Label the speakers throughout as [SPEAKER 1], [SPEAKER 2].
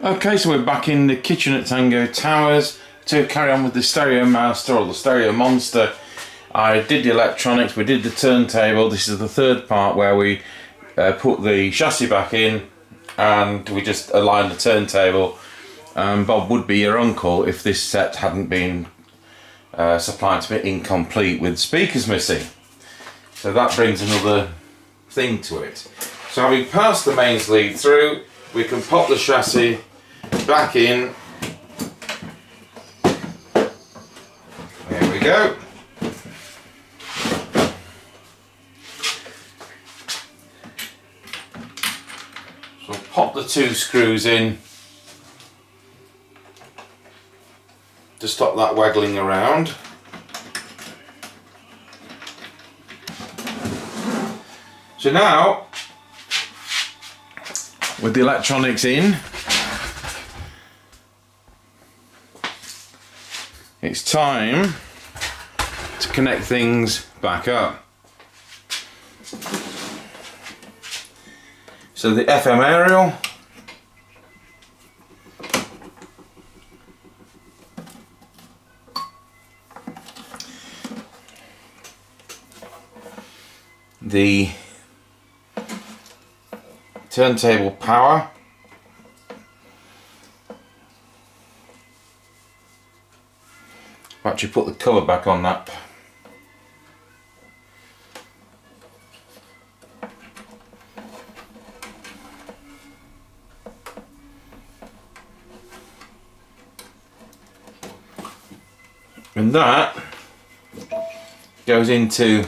[SPEAKER 1] Okay, so we're back in the kitchen at Tango Towers to carry on with the Stereomaster or the Stereo Monster. I did the electronics, we did the turntable. This is the third part where we put the chassis back in and we just aligned the turntable. Bob would be your uncle if this set hadn't been supplied to me incomplete with speakers missing. So that brings another thing to it. So having passed the mains lead through, we can pop the chassis back in. There we go. So pop the two screws in to stop that waggling around. So now, with the electronics in, it's time to connect things back up. So the FM aerial, the turntable power, I've actually put the cover back on that. And that goes into,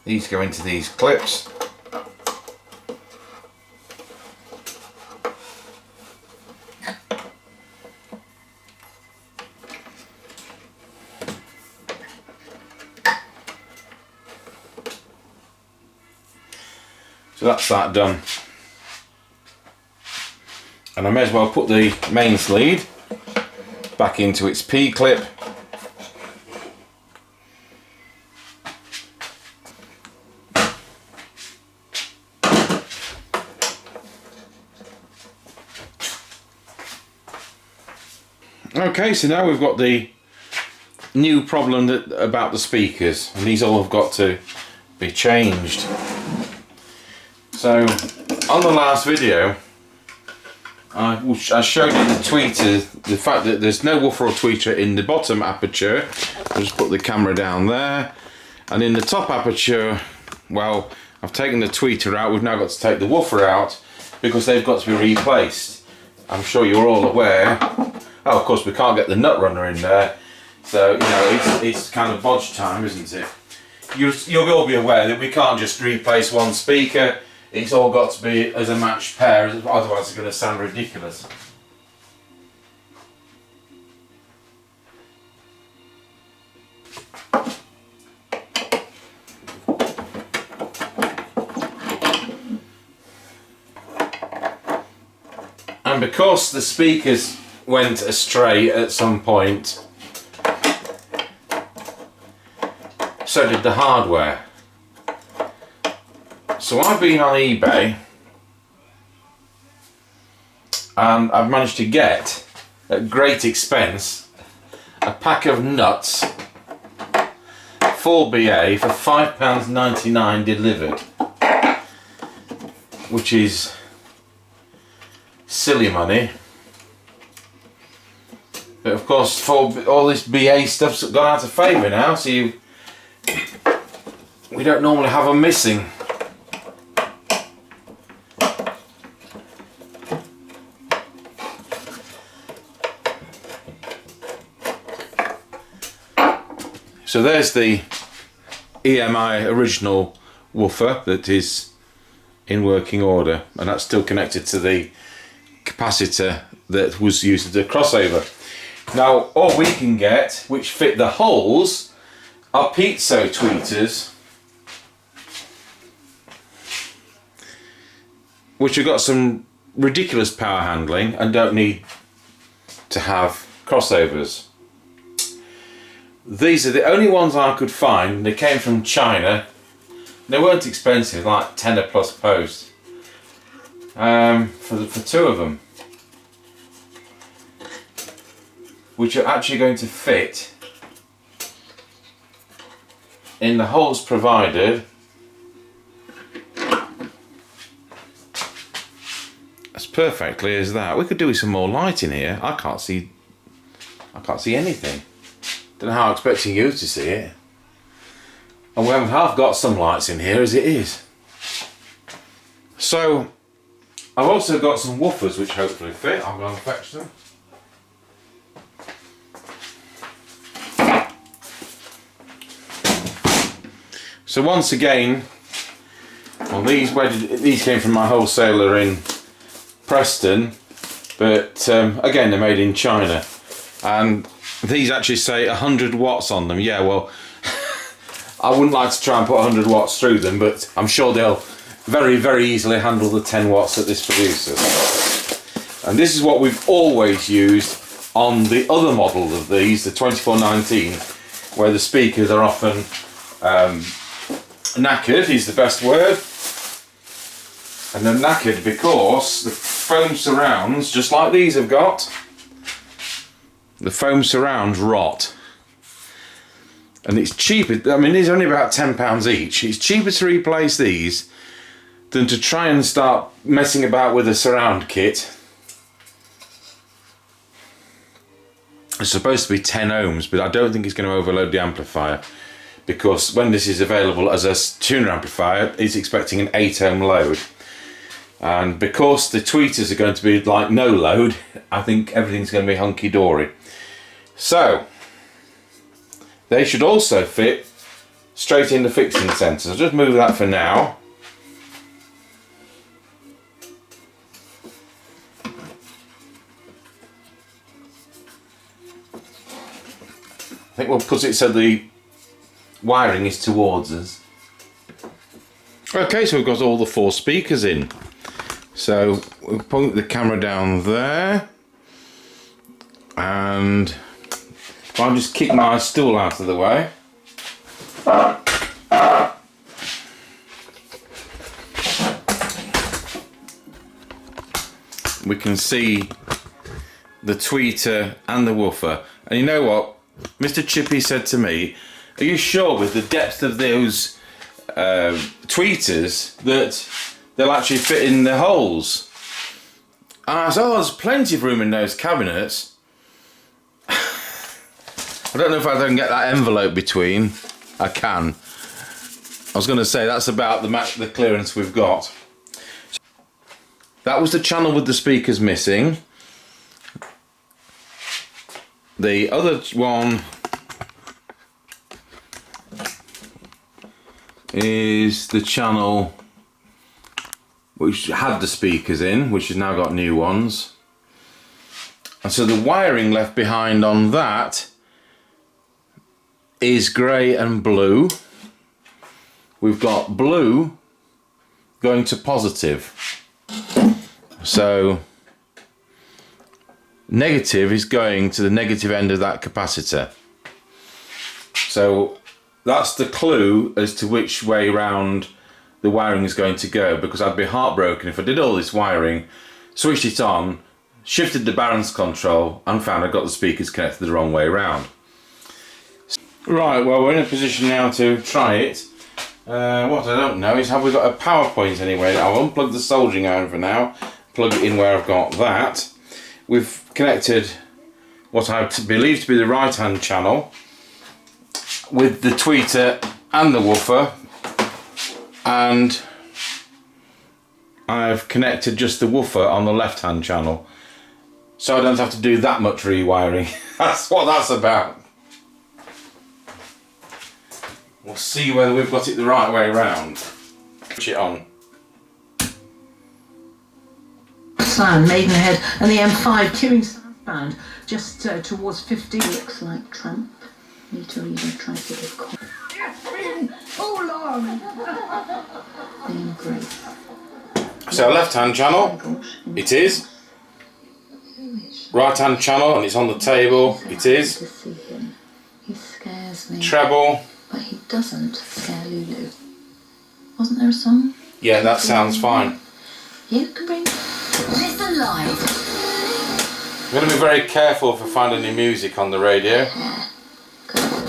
[SPEAKER 1] these go into these clips. So that's that done. And I may as well put the mains lead back into its P-clip. Okay, so now we've got the new problem about the speakers, and these all have got to be changed. So on the last video I showed you the tweeter, the fact that there's no woofer or tweeter in the bottom aperture. I'll just put the camera down there, and in the top aperture, well, I've taken the tweeter out. We've now got to take the woofer out because they've got to be replaced. I'm sure you're all aware. Oh, of course we can't get the nut runner in there, so you know it's kind of bodge time, isn't it? You'll all be aware that we can't just replace one speaker. It's all got to be as a matched pair, otherwise it's going to sound ridiculous. And because the speakers went astray at some point, so did the hardware. So I've been on eBay and I've managed to get, at great expense, a pack of nuts, full BA, for £5.99 delivered, which is silly money. But of course, all this BA stuff's gone out of favour now, so we don't normally have them missing. So there's the EMI original woofer that is in working order, and that's still connected to the capacitor that was used as a crossover. Now all we can get, which fit the holes, are piezo tweeters, which have got some ridiculous power handling and don't need to have crossovers. These are the only ones I could find. They came from China. They weren't expensive, like tenner plus post. for two of them, which are actually going to fit in the holes provided as perfectly as that. We could do with some more light in here. I can't see anything. Don't know how I'm expecting you to see it. And we haven't half got some lights in here as it is. So I've also got some woofers which hopefully fit. I'm going to fetch them. So once again, well, these came from my wholesaler in Preston, but again they're made in China, and these actually say 100 watts on them. Yeah, well, I wouldn't like to try and put 100 watts through them, but I'm sure they'll very, very easily handle the 10 watts that this produces. And this is what we've always used on the other model of these, the 2419, where the speakers are often knackered is the best word. And they're knackered because the foam surrounds, just like these have got, the foam surrounds rot. And it's cheaper, I mean these are only about £10 each. It's cheaper to replace these than to try and start messing about with a surround kit. It's supposed to be 10 ohms, but I don't think it's going to overload the amplifier, because when this is available as a tuner amplifier, it's expecting an 8 ohm load. And because the tweeters are going to be like no load, I think everything's going to be hunky-dory. So they should also fit straight in the fixing centre. I'll just move that for now. I think we'll put it so the wiring is towards us. Okay, so we've got all the 4 speakers in. So we'll point the camera down there, and if I just kick my stool out of the way, we can see the tweeter and the woofer. And you know what? Mr. Chippy said to me, are you sure with the depth of those tweeters that they'll actually fit in the holes? And I said, oh, there's plenty of room in those cabinets. I don't know if I can get that envelope between. I can. I was going to say that's about the clearance we've got. That was the channel with the speakers missing. The other one is the channel which had the speakers in, which has now got new ones. And so the wiring left behind on that is grey and blue. We've got blue going to positive. So negative is going to the negative end of that capacitor. So that's the clue as to which way round the wiring is going to go, because I'd be heartbroken if I did all this wiring, switched it on, shifted the balance control and found I got the speakers connected the wrong way round. Right, well, we're in a position now to try it. What I don't know is, have we got a power point anyway? I'll unplug the soldering iron for now, plug it in where I've got that. We've connected what I believe to be the right hand channel with the tweeter and the woofer, and I've connected just the woofer on the left hand channel, so I don't have to do that much rewiring. That's what that's about. We'll see whether we've got it the right way around. Switch it on.
[SPEAKER 2] Sound Maidenhead and the M5 queuing southbound just towards 50. Looks like Trump. Meter reader traffic of course. It's been too long. Being great.
[SPEAKER 1] So left hand channel, it is. Right hand channel, and it's on the table, it is.
[SPEAKER 2] To see him. He scares me.
[SPEAKER 1] Treble.
[SPEAKER 2] But he doesn't scare Lulu. Wasn't there a song?
[SPEAKER 1] Yeah, that sounds fine.
[SPEAKER 2] You can bring live.
[SPEAKER 1] I'm going to be very careful if I find any music on the radio.
[SPEAKER 2] Yeah. Good.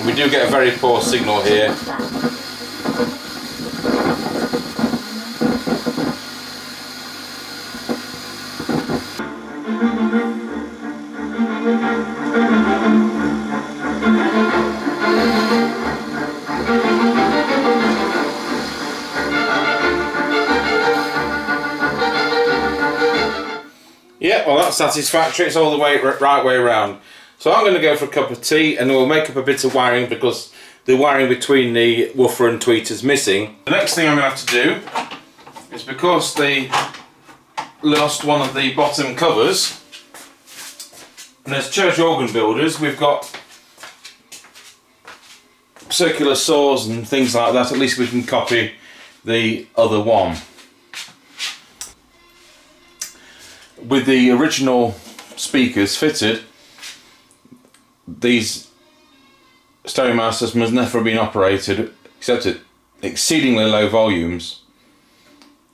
[SPEAKER 1] We do get a very poor signal here. Yeah, well that's satisfactory, it's all the way right way around. So I'm going to go for a cup of tea and we'll make up a bit of wiring because the wiring between the woofer and tweeter is missing. The next thing I'm going to have to do is, because they lost one of the bottom covers, and as church organ builders we've got circular saws and things like that, at least we can copy the other one. With the original speakers fitted, these Stereomasters must never have been operated except at exceedingly low volumes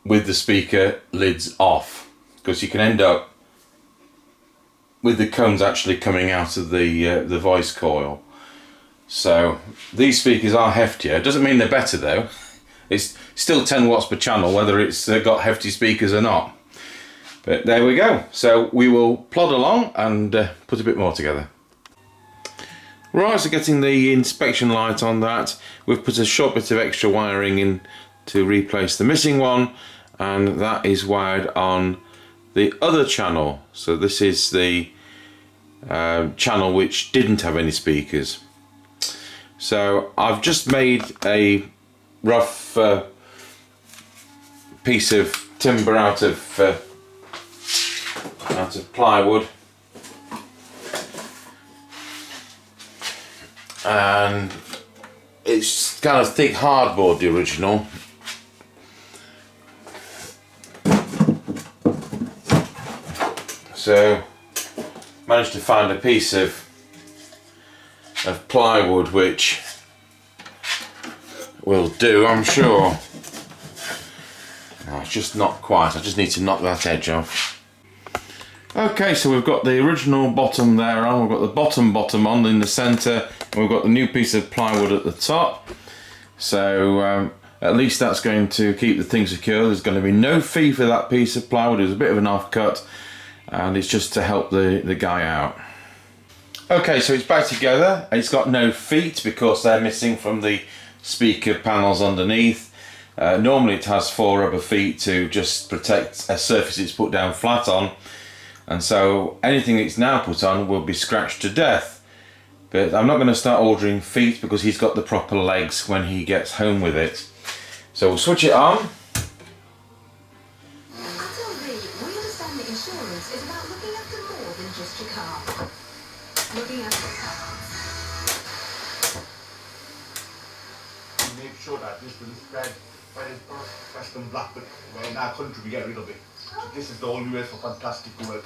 [SPEAKER 1] with the speaker lids off, because you can end up with the cones actually coming out of the voice coil. So these speakers are heftier. It doesn't mean they're better though. It's still 10 watts per channel whether it's got hefty speakers or not. But there we go. So we will plod along and put a bit more together. Right, so getting the inspection light on that, we've put a short bit of extra wiring in to replace the missing one, and that is wired on the other channel. So this is the channel which didn't have any speakers. So I've just made a rough piece of timber out of plywood, and it's kind of thick hardboard, the original. So managed to find a piece of plywood which will do, I'm sure. No, it's just not quite, I just need to knock that edge off. Okay, so we've got the original bottom there on, we've got the bottom on in the centre, and we've got the new piece of plywood at the top. So at least that's going to keep the thing secure. There's going to be no fee for that piece of plywood. It's a bit of an off-cut, and it's just to help the guy out. Okay, so it's back together. It's got no feet because they're missing from the speaker panels underneath. Normally it has 4 rubber feet to just protect a surface it's put down flat on. And so anything it's now put on will be scratched to death. But I'm not going to start ordering feet because he's got the proper legs when he gets home with it. So we'll switch it on.
[SPEAKER 3] At HMV, we understand that insurance is about looking after more than just your car. Looking after
[SPEAKER 4] make sure that this doesn't spread by the Western black, but in our country we get rid of it. So this is the only way for fantastic work.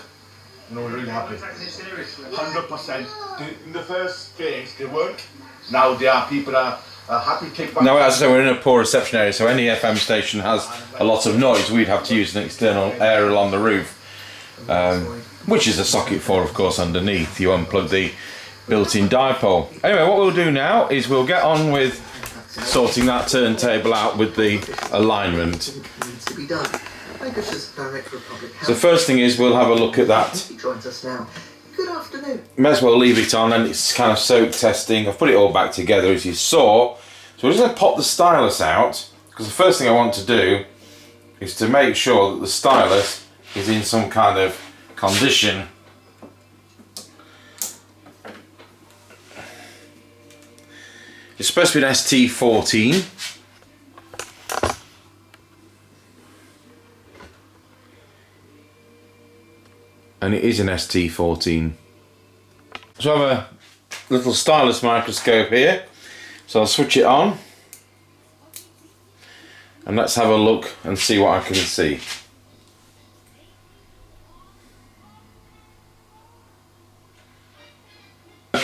[SPEAKER 4] You know, we're really happy. 100%. In the first phase they weren't. Now they are. People are happy to take back.
[SPEAKER 1] Now, as I say, we're in a poor reception area, so any FM station has a lot of noise. We'd have to use an external aerial on the roof, which is a socket for, of course, underneath. You unplug the built-in dipole. Anyway, what we'll do now is we'll get on with sorting that turntable out with the alignment.
[SPEAKER 5] Needs to be done. Lancashire's Director of Public Health.
[SPEAKER 1] So first thing is we'll have a look at that.
[SPEAKER 5] He joins us now. Good afternoon.
[SPEAKER 1] May as well leave it on, and it's kind of soak testing. I've put it all back together as you saw. So we're just going to pop the stylus out, because the first thing I want to do is to make sure that the stylus is in some kind of condition. It's supposed to be an ST14. And it is an ST14. So I have a little stylus microscope here, so I'll switch it on and let's have a look and see what I can see.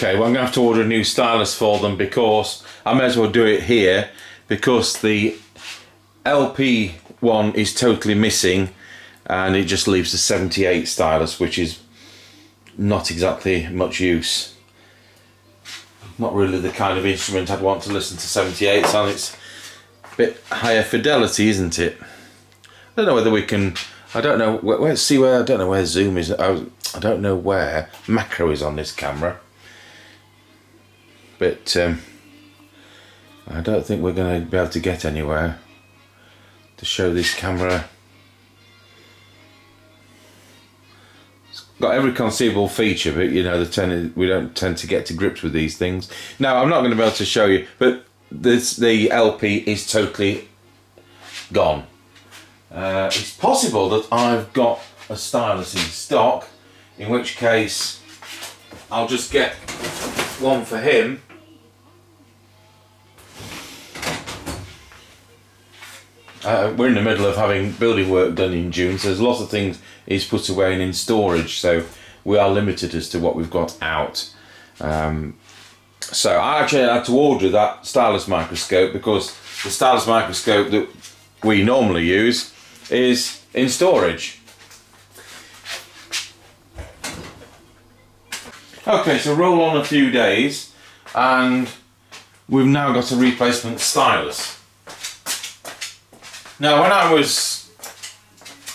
[SPEAKER 1] Okay, well I'm going to have to order a new stylus for them, because I may as well do it here, because the LP one is totally missing and it just leaves the 78 stylus, which is not exactly much use. Not really the kind of instrument I'd want to listen to 78s on. It's a bit higher fidelity, isn't it? I don't know whether we can, I don't know, let's see where, I don't know where zoom is, I don't know where macro is on this camera. But I don't think we're going to be able to get anywhere to show this camera. It's got every conceivable feature, but you know, we don't tend to get to grips with these things. Now, I'm not going to be able to show you, but the LP is totally gone. It's possible that I've got a stylus in stock, in which case I'll just get one for him. We're in the middle of having building work done in June, so there's lots of things he's put away and in storage, so we are limited as to what we've got out. So I actually had to order that stylus microscope, because the stylus microscope that we normally use is in storage. Okay, so roll on a few days and we've now got a replacement stylus. Now, when I was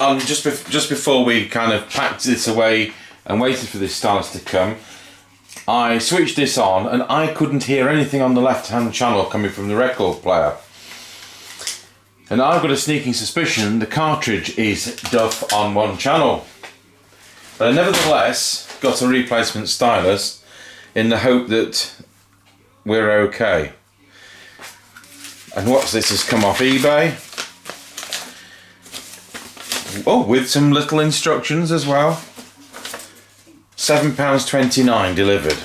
[SPEAKER 1] just before we kind of packed this away and waited for this stylus to come, I switched this on and I couldn't hear anything on the left-hand channel coming from the record player. And I've got a sneaking suspicion the cartridge is duff on one channel. But I nevertheless got a replacement stylus in the hope that we're okay. And what's this has come off eBay. Oh, with some little instructions as well. £7.29 delivered.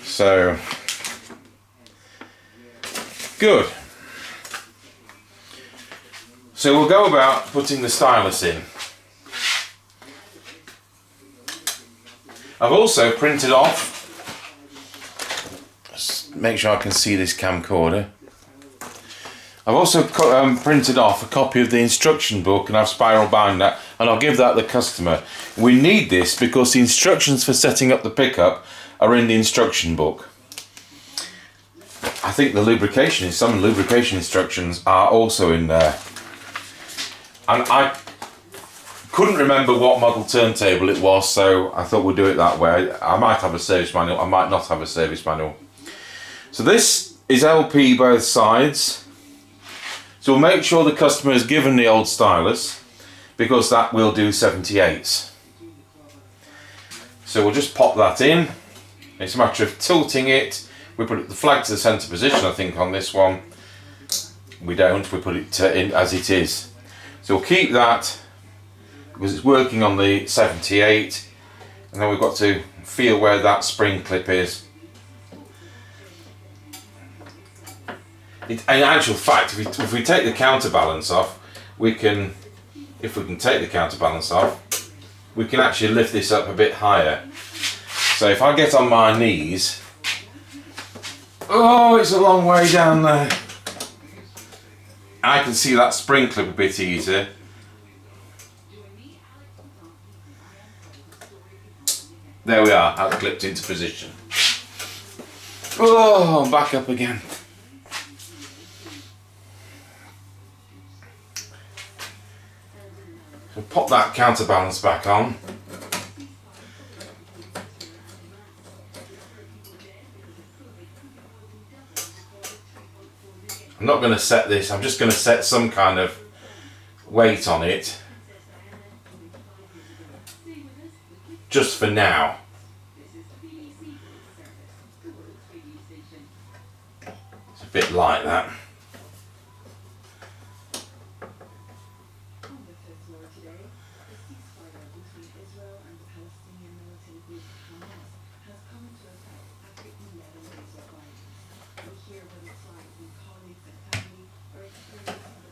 [SPEAKER 1] So, good. So we'll go about putting the stylus in. I've also printed off, just make sure I can see this camcorder. I've also printed off a copy of the instruction book, and I've spiral bound that, and I'll give that to the customer. We need this because the instructions for setting up the pickup are in the instruction book. I think the some lubrication instructions are also in there. And I couldn't remember what model turntable it was, so I thought we'd do it that way. I might have a service manual, I might not have a service manual. So this is LP both sides. So we'll make sure the customer is given the old stylus, because that will do 78s. So we'll just pop that in. It's a matter of tilting it. We put the flag to the centre position, I think, on this one. We don't, we put it in as it is. So we'll keep that, because it's working on the 78, and then we've got to feel where that spring clip is. In actual fact, if we take the counterbalance off, we can, if we can take the counterbalance off, we can actually lift this up a bit higher. So if I get on my knees, oh, it's a long way down there. I can see that spring clip a bit easier. There we are, that's clipped into position. Oh, back up again. So pop that counterbalance back on. I'm not going to set this, I'm just going to set some kind of weight on it. Just for now. It's a bit like that.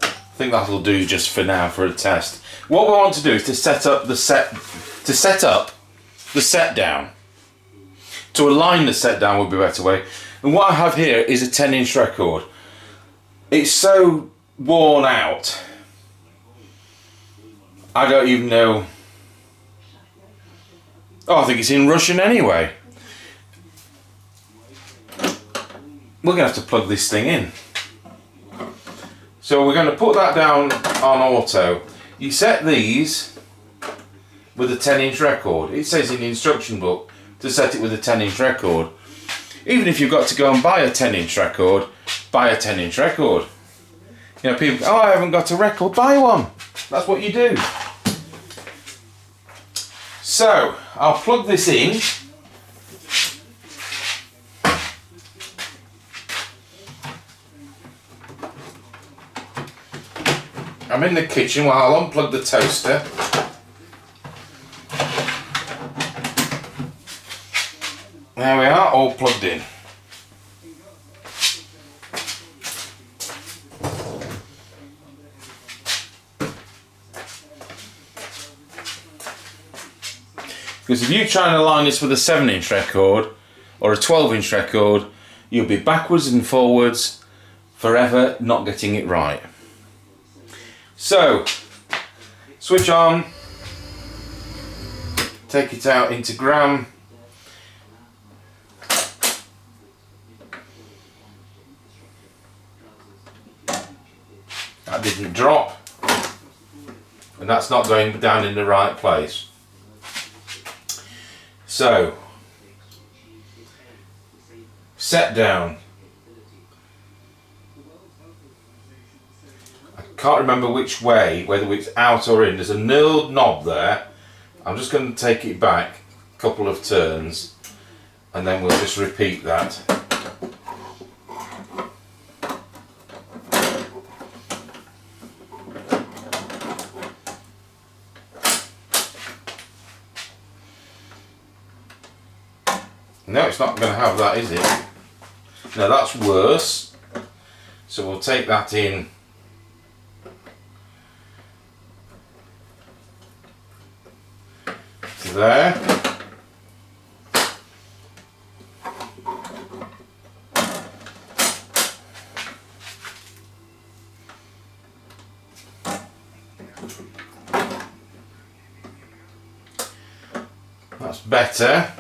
[SPEAKER 1] I think that'll do just for now for a test. What we want to do is to set up the set down. to align the set down would be a better way. And what I have here is a 10-inch record. It's so worn out, I don't even know. Oh, I think it's in Russian anyway. We're going to have to plug this thing in. So we're going to put that down on auto. You set these with a 10-inch record. It says in the instruction book to set it with a 10-inch record. Even if you've got to go and buy a 10-inch record, buy a 10-inch record. You know, people go, oh, I haven't got a record, buy one. That's what you do. So, I'll plug this in. I'm in the kitchen while I'll unplug the toaster. There we are, all plugged in. Because if you try and align this with a 7-inch record or a 12-inch record, you'll be backwards and forwards forever not getting it right. So, switch on, take it out into gram. That didn't drop, and that's not going down in the right place. So, set down. I can't remember which way, whether it's out or in. There's a knurled knob there. I'm just going to take it back a couple of turns and then we'll just repeat that. No, it's not going to have that, is it? No, that's worse. So we'll take that in. To there. That's better.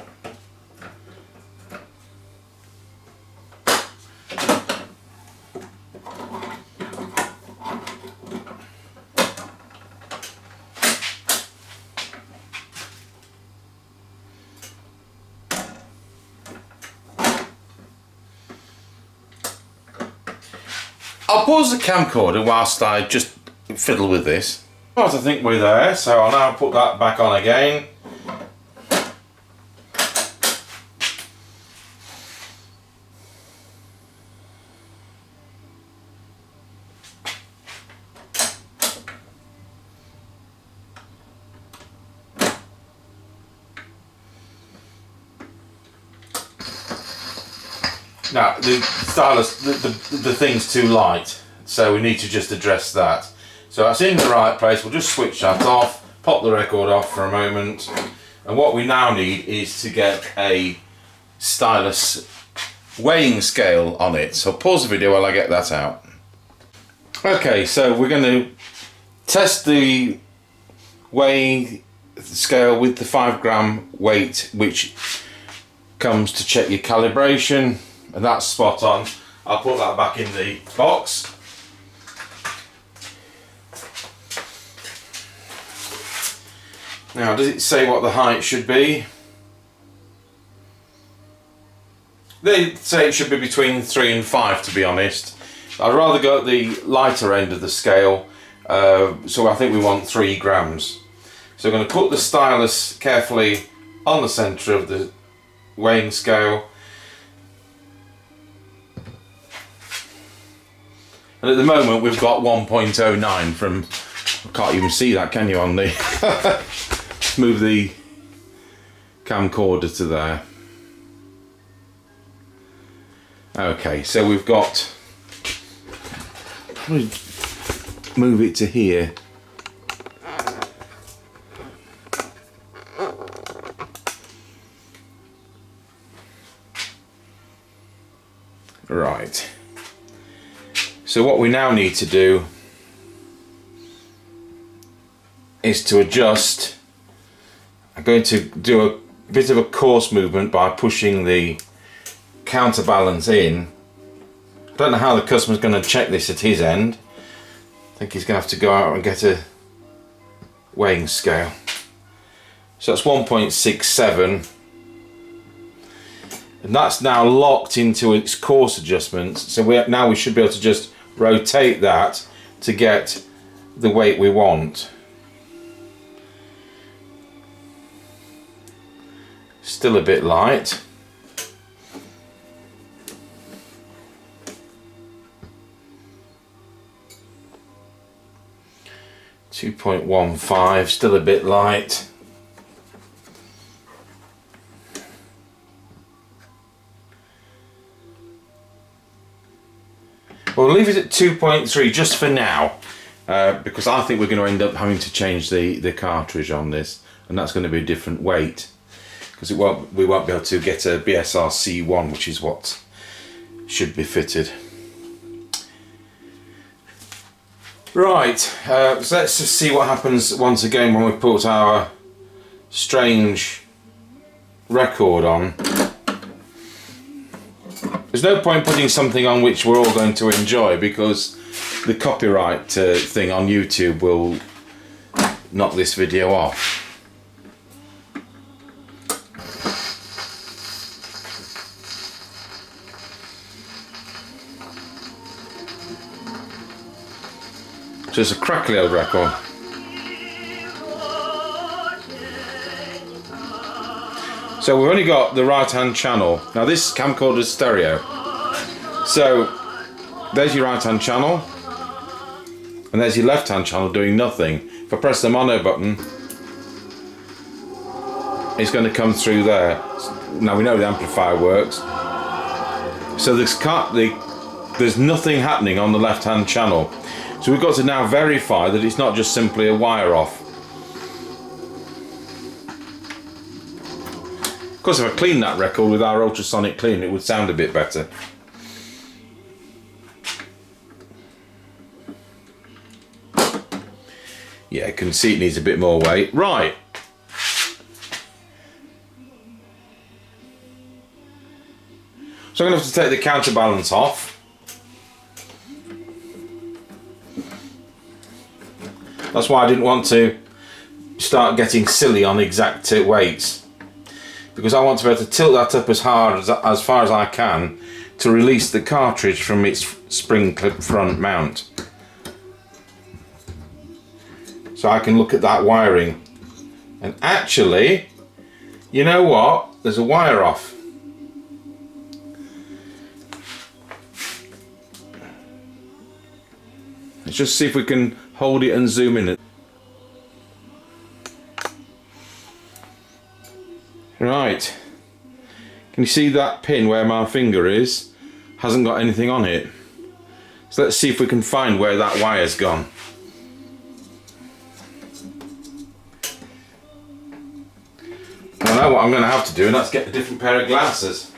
[SPEAKER 1] I'll pause the camcorder whilst I just fiddle with this. Right, I think we're there, so I'll now put that back on again. Now, the stylus, the thing's too light, so we need to just address that. So that's in the right place. We'll just switch that off, pop the record off for a moment, and what we now need is to get a stylus weighing scale on it. So pause the video while I get that out. Okay, so we're going to test the weighing scale with the 5 gram weight, which comes to check your calibration. And that's spot on. I'll put that back in the box. Now, does it say what the height should be? They say it should be between 3 and 5, to be honest. I'd rather go at the lighter end of the scale, so I think we want 3 grams. So I'm going to put the stylus carefully on the centre of the weighing scale. And at the moment we've got 1.09 from, I can't even see that, can you, on the, move the camcorder to there. Okay, so we've got, probably move it to here. So what we now need to do is to adjust. I'm going to do a bit of a coarse movement by pushing the counterbalance in. I don't know how the customer's going to check this at his end. I think he's going to have to go out and get a weighing scale. So that's 1.67, and that's now locked into its coarse adjustments. So now we should be able to just rotate that to get the weight we want. Still a bit light. .15, still a bit light. We'll leave it at 2.3 just for now, because I think we're going to end up having to change the cartridge on this, and that's going to be a different weight, because we won't be able to get a BSR C1, which is what should be fitted. Right, so let's just see what happens once again when we put our strange record on. There's no point putting something on which we're all going to enjoy, because the copyright thing on YouTube will knock this video off. So it's a crackly old record. So we've only got the right hand channel. Now this camcorder is stereo. So there's your right hand channel, and there's your left hand channel doing nothing. If I press the mono button, it's going to come through there. Now we know the amplifier works. So there's nothing happening on the left hand channel. So we've got to now verify that it's not just simply a wire off. Of course, if I clean that record with our ultrasonic clean, it would sound a bit better. Yeah, I can see it needs a bit more weight. Right. So I'm going to have to take the counterbalance off. That's why I didn't want to start getting silly on exact weights, because I want to be able to tilt that up as hard as far as I can to release the cartridge from its spring clip front mount. So I can look at that wiring, and actually, you know what? There's a wire off. Let's just see if we can hold it and zoom in it. Right. Can you see that pin where my finger is? Hasn't got anything on it. So let's see if we can find where that wire's gone. I know what I'm going to have to do, and that's get a different pair of glasses.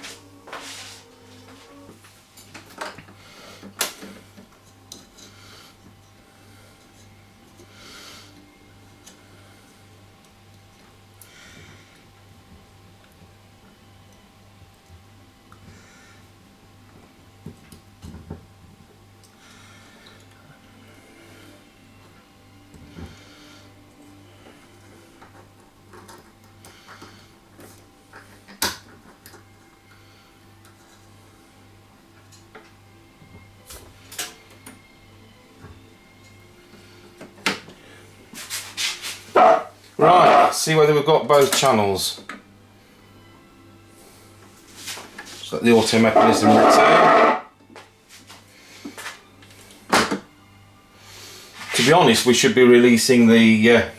[SPEAKER 1] Right, let's see whether we've got both channels. Just let the auto mechanism return. To be honest, we should be releasing the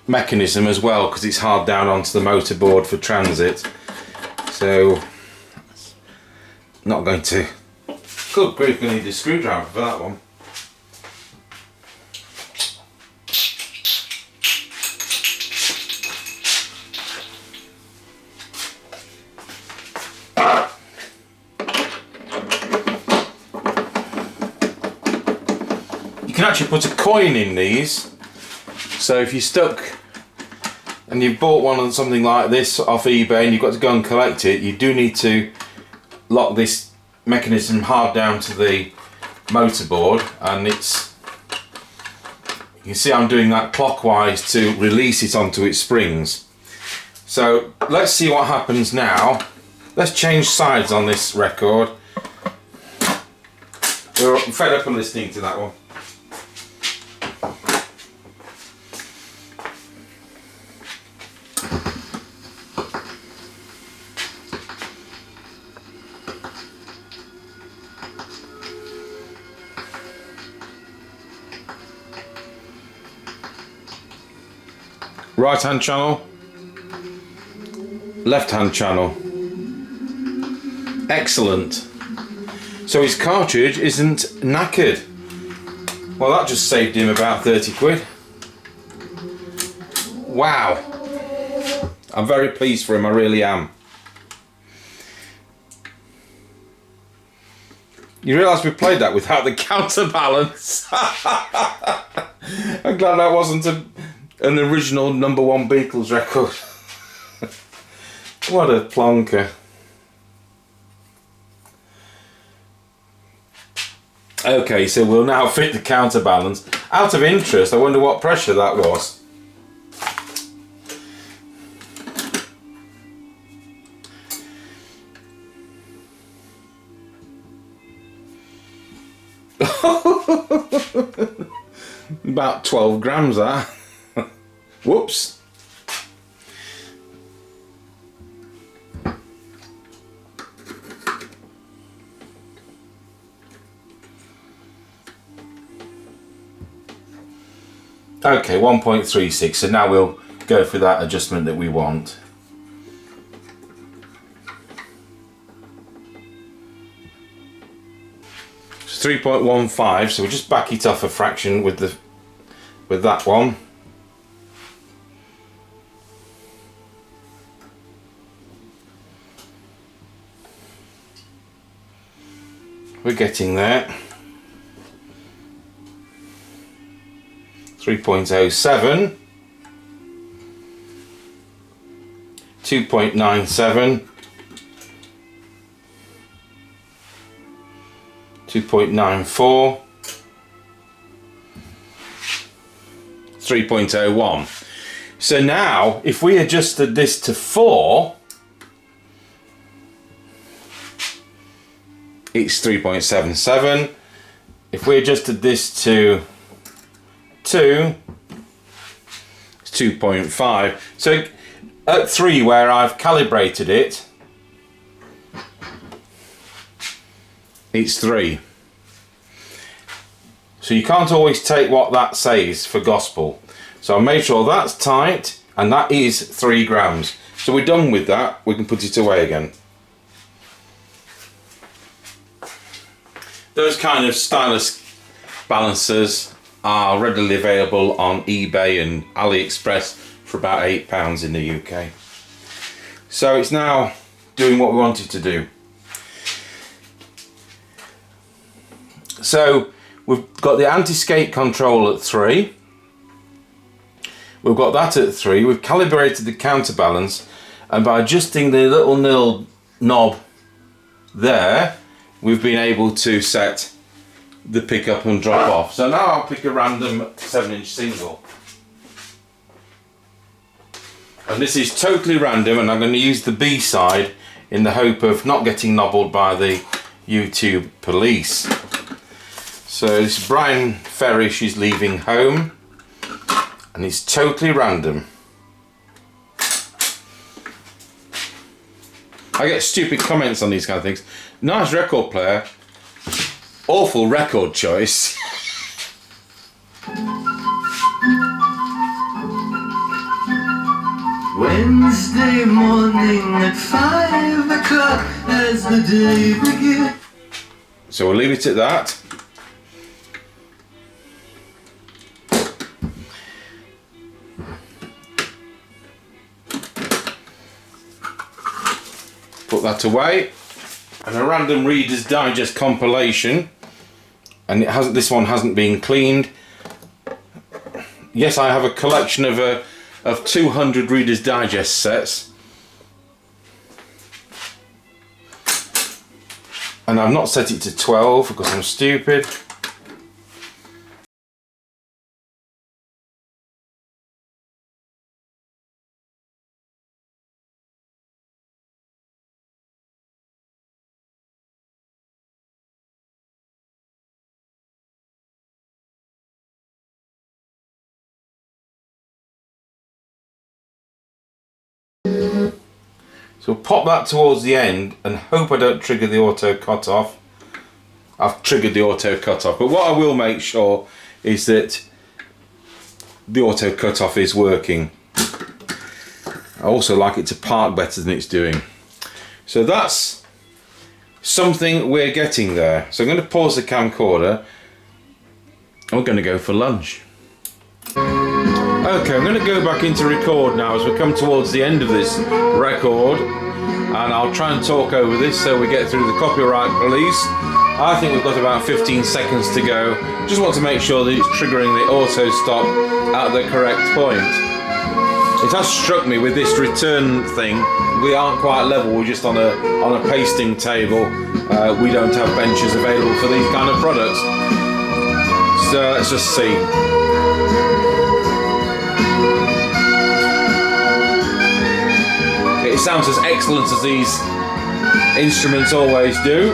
[SPEAKER 1] mechanism as well, because it's hard down onto the motor board for transit. So, not going to. Good grief, we need a screwdriver for that one. actually put a coin in these. So if you're stuck and you've bought one on something like this off eBay and you've got to go and collect it, you do need to lock this mechanism hard down to the motorboard, and it's, you can see I'm doing that clockwise to release it onto its springs. So let's see what happens now. Let's change sides on this record. We're fed up of listening to that one. Right hand channel, left hand channel. Excellent. So his cartridge isn't knackered. Well, that just saved him about 30 quid. Wow. I'm very pleased for him, I really am. You realise we played that without the counterbalance. I'm glad that wasn't an original #1 Beatles record. What a plonker. Okay, so we'll now fit the counterbalance. Out of interest, I wonder what pressure that was. About 12 grams, that. Whoops. Okay, 1.36, so now we'll go for that adjustment that we want. It's 3.15, so we'll just back it off a fraction with that one. We're getting there. 3.07, 2.97, 2.94, 3.01. So now, if we adjusted this to 4, it's 3.77. If we adjusted this to 2, it's 2.5. So at 3, where I've calibrated it, it's 3. So you can't always take what that says for gospel. So I made sure that's tight, and that is 3 grams. So we're done with that. We can put it away again. Those kind of Stylus balancers are readily available on eBay and AliExpress for about £8 in the UK. So it's now doing what we want it to do. So we've got the anti-skate control at 3. We've got that at 3. We've calibrated the counterbalance, and by adjusting the little nil knob there, we've been able to set the pick up and drop off. So now I'll pick a random 7-inch single. And this is totally random, and I'm going to use the B side in the hope of not getting nobbled by the YouTube police. So this is Brian Ferry, she's leaving home, and it's totally random. I get stupid comments on these kind of things. Nice record player, awful record choice.
[SPEAKER 5] Wednesday morning at 5 o'clock as the day begins.
[SPEAKER 1] So we'll leave it at that. Put that away. And a random Reader's Digest compilation, and this one hasn't been cleaned. yes, I have a collection of 200 Reader's Digest sets. And I've not set it to 12 because I'm stupid. So we'll pop that towards the end and hope I don't trigger the auto cutoff. I've triggered the auto cutoff, but what I will make sure is that the auto cutoff is working. I also like it to park better than it's doing. So that's something we're getting there. So I'm going to pause the camcorder and we're going to go for lunch. Okay, I'm going to go back into record now as we come towards the end of this record, and I'll try and talk over this so we get through the copyright police. I think we've got about 15 seconds to go. Just want to make sure that it's triggering the auto stop at the correct point. It has struck me with this return thing, we aren't quite level, we're just on a pasting table. We don't have benches available for these kind of products. So let's just see. It sounds as excellent as these instruments always do.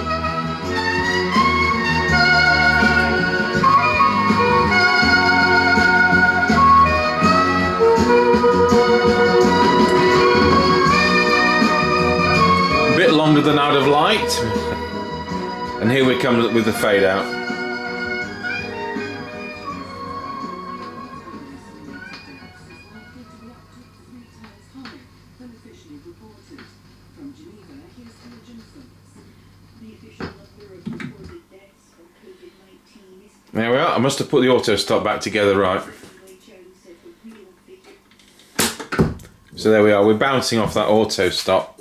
[SPEAKER 1] A bit longer than I'd have liked. And here we come with the fade out. There we are. I must have put the auto stop back together right. So there we are. We're bouncing off that auto stop.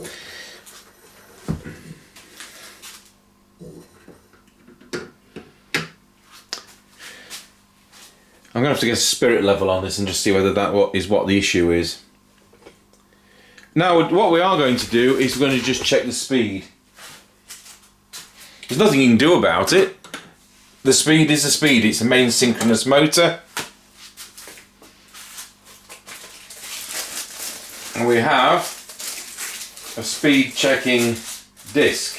[SPEAKER 1] I'm going to have to get a spirit level on this and just see whether that is what the issue is. Now what we are going to do is we're going to just check the speed. There's nothing you can do about it. The speed is the speed, it's a main synchronous motor. And we have a speed checking disc.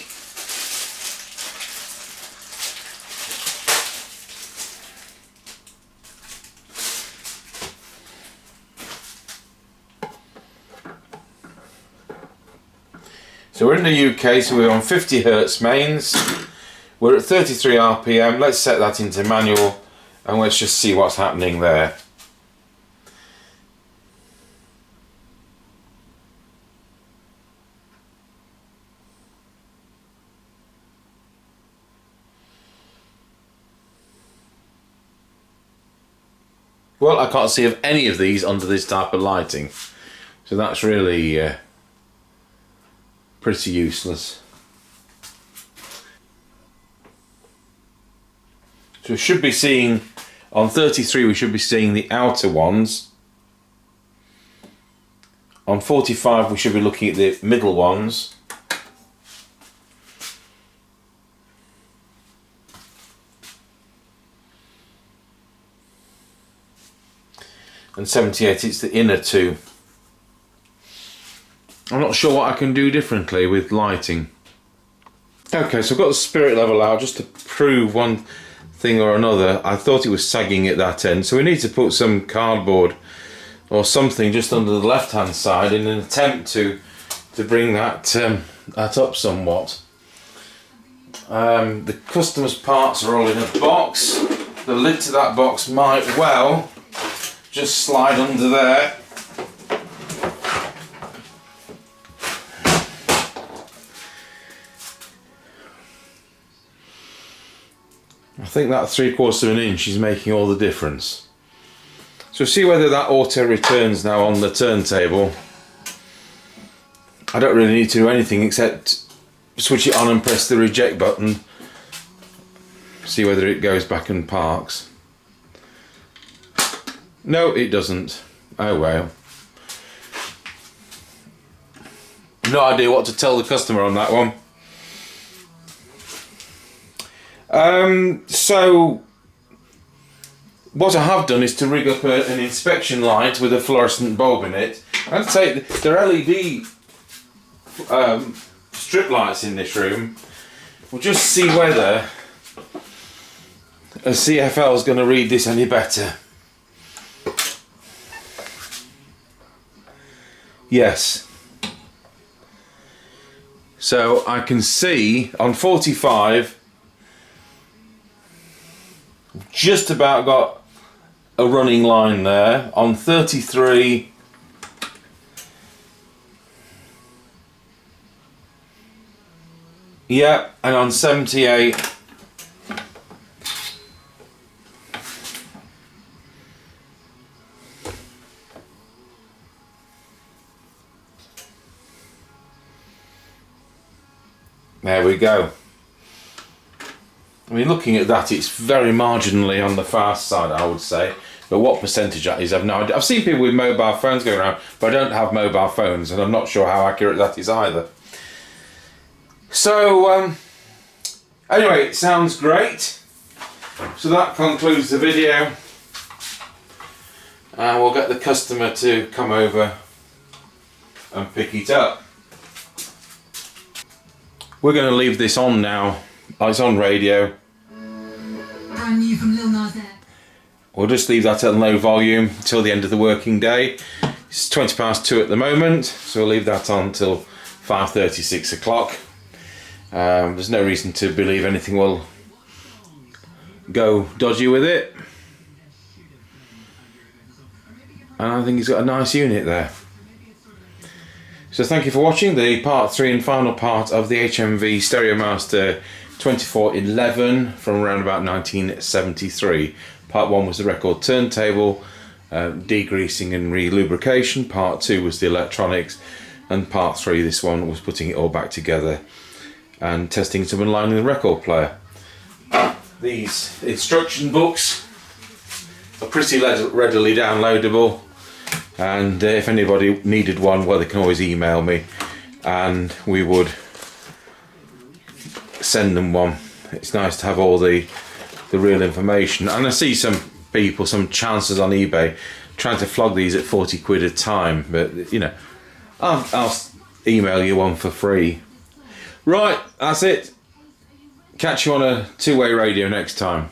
[SPEAKER 1] So we're in the UK, so we're on 50 Hz mains. We're at 33 RPM, let's set that into manual and let's just see what's happening there. Well, I can't see of any of these under this type of lighting, so that's really pretty useless. So we should be seeing, on 33 we should be seeing the outer ones. On 45 we should be looking at the middle ones. And 78 it's the inner two. I'm not sure what I can do differently with lighting. Okay, so I've got the spirit level out just to prove one thing or another. I thought it was sagging at that end, so we need to put some cardboard or something just under the left hand side in an attempt to bring that up somewhat. The customer's parts are all in a box. The lid to that box might well just slide under there. I think that 3/4 of an inch is making all the difference. So see whether that auto returns now on the turntable. I don't really need to do anything except switch it on and press the reject button. See whether it goes back and parks. No, it doesn't. Oh well. No idea what to tell the customer on that one. So what I have done is to rig up an inspection light with a fluorescent bulb in it. I'd say there are LED strip lights in this room. We'll just see whether a CFL is going to read this any better. Yes. So I can see on 45, just about got a running line there. On 33, yeah, and on 78, there we go. I mean, looking at that, it's very marginally on the fast side, I would say. But what percentage that is, I've no idea. I've seen people with mobile phones going around, but I don't have mobile phones, and I'm not sure how accurate that is either. So, anyway, it sounds great. So that concludes the video. And we'll get the customer to come over and pick it up. We're going to leave this on now. It's on radio.
[SPEAKER 3] Brand new from Lil Nas X.
[SPEAKER 1] We'll just leave that at low volume till the end of the working day. It's 2:20 at the moment, so we'll leave that on till 5:30, 6 o'clock. There's no reason to believe anything will go dodgy with it. And I think he's got a nice unit there. So thank you for watching the part 3 and final part of the HMV Stereomaster 2411 from around about 1973. Part 1 was the record turntable, degreasing and re-lubrication. Part 2 was the electronics, and part 3, this one, was putting it all back together and testing some and lining the record player. These instruction books are pretty readily downloadable, and if anybody needed one, well, they can always email me and we would send them one. It's nice to have all the real information. And I see some people, some chancers on eBay trying to flog these at 40 quid a time, but you know, I'll email you one for free. Right, that's it. Catch you on a two-way radio next time.